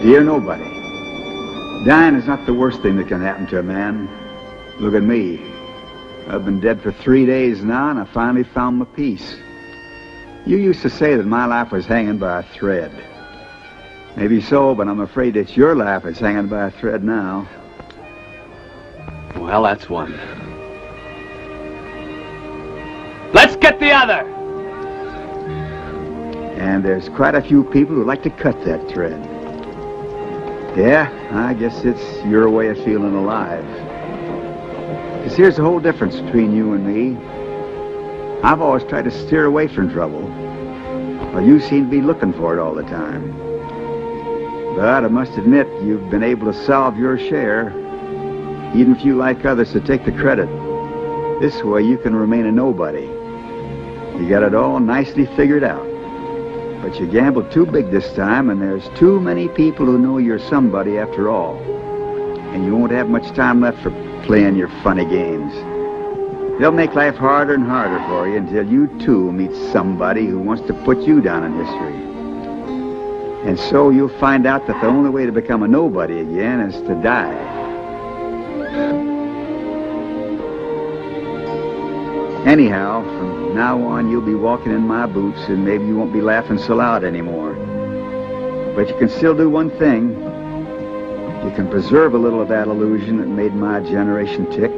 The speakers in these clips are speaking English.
Dear nobody, dying is not the worst thing that can happen to a man. Look at me. I've been dead for 3 days now, and I finally found my peace. You used to say that my life was hanging by a thread. Maybe so, but I'm afraid that your life is hanging by a thread now. Well, that's one. Let's get the other! And there's quite a few people who like to cut that thread. Yeah, I guess it's your way of feeling alive. Because here's the whole difference between you and me. I've always tried to steer away from trouble, while you seem to be looking for it all the time. But I must admit, you've been able to solve your share, even if you like others to take the credit. This way you can remain a nobody. You got it all nicely figured out. But you gambled too big this time, and there's too many people who know you're somebody after all. And you won't have much time left for playing your funny games. They'll make life harder and harder for you until you too meet somebody who wants to put you down in history. And so you'll find out that the only way to become a nobody again is to die. Anyhow, from now on you'll be walking in my boots, and maybe you won't be laughing so loud anymore. But you can still do one thing. You can preserve a little of that illusion that made my generation tick.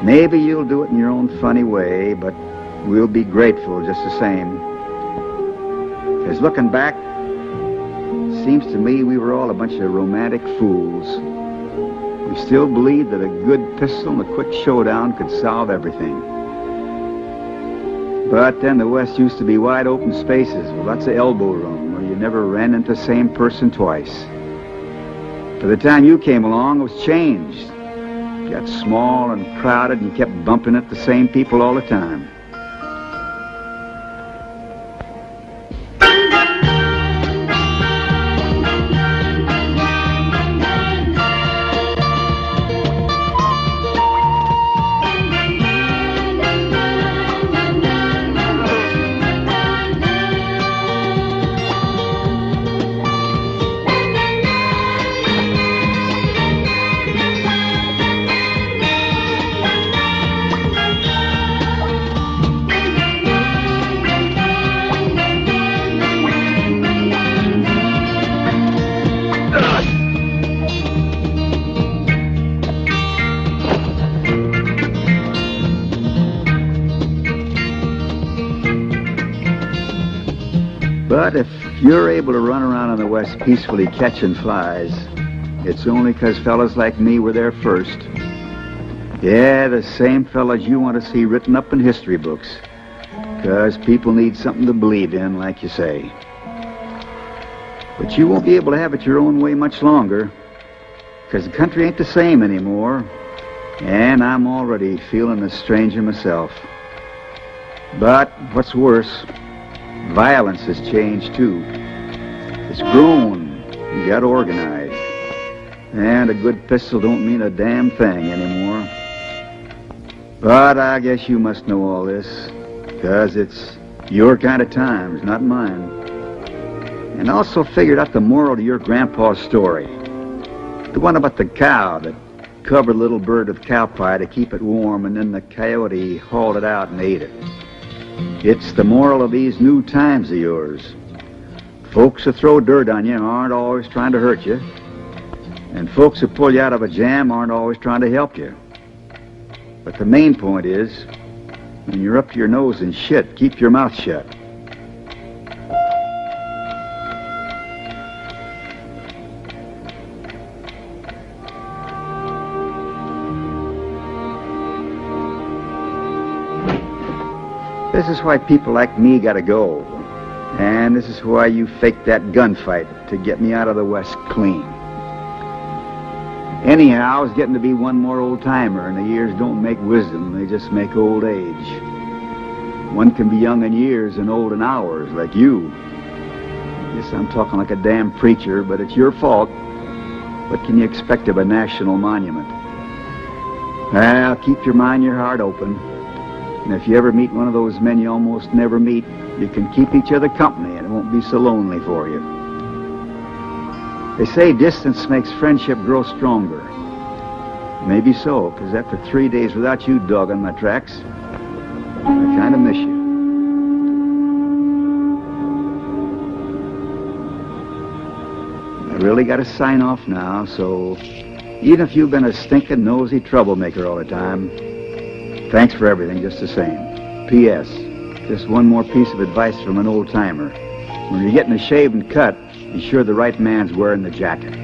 Maybe you'll do it in your own funny way, but we'll be grateful just the same. Because looking back, it seems to me we were all a bunch of romantic fools. We still believed that a good pistol and a quick showdown could solve everything. But then the West used to be wide open spaces with lots of elbow room where you never ran into the same person twice. By the time you came along, it was changed. It got small and crowded, and you kept bumping into the same people all the time. But if you're able to run around in the West peacefully catching flies, it's only because fellas like me were there first. Yeah, the same fellas you want to see written up in history books. Because people need something to believe in, like you say. But you won't be able to have it your own way much longer. Because the country ain't the same anymore. And I'm already feeling a stranger myself. But what's worse, violence has changed too. It's grown. You got organized. And a good pistol don't mean a damn thing anymore. But I guess you must know all this, because it's your kind of times, not mine. And also figured out the moral to your grandpa's story. The one about the cow that covered a little bird with cow pie to keep it warm, and then the coyote hauled it out and ate it. It's the moral of these new times of yours. Folks who throw dirt on you aren't always trying to hurt you. And folks who pull you out of a jam aren't always trying to help you. But the main point is, when you're up to your nose in shit, keep your mouth shut. This is why people like me gotta go. And this is why you faked that gunfight to get me out of the West clean. Anyhow, I was getting to be one more old-timer, and the years don't make wisdom, they just make old age. One can be young in years and old in hours, like you. Yes, I'm talking like a damn preacher, but it's your fault. What can you expect of a national monument? Well, keep your mind, your heart open. And if you ever meet one of those men you almost never meet, you can keep each other company and it won't be so lonely for you. They say distance makes friendship grow stronger. Maybe so, because after 3 days without you dogging my tracks, I kind of miss you. I really got to sign off now, so even if you've been a stinking nosy troublemaker all the time, thanks for everything just the same. P.S. Just one more piece of advice from an old-timer. When you're getting a shave and cut, be sure the right man's wearing the jacket.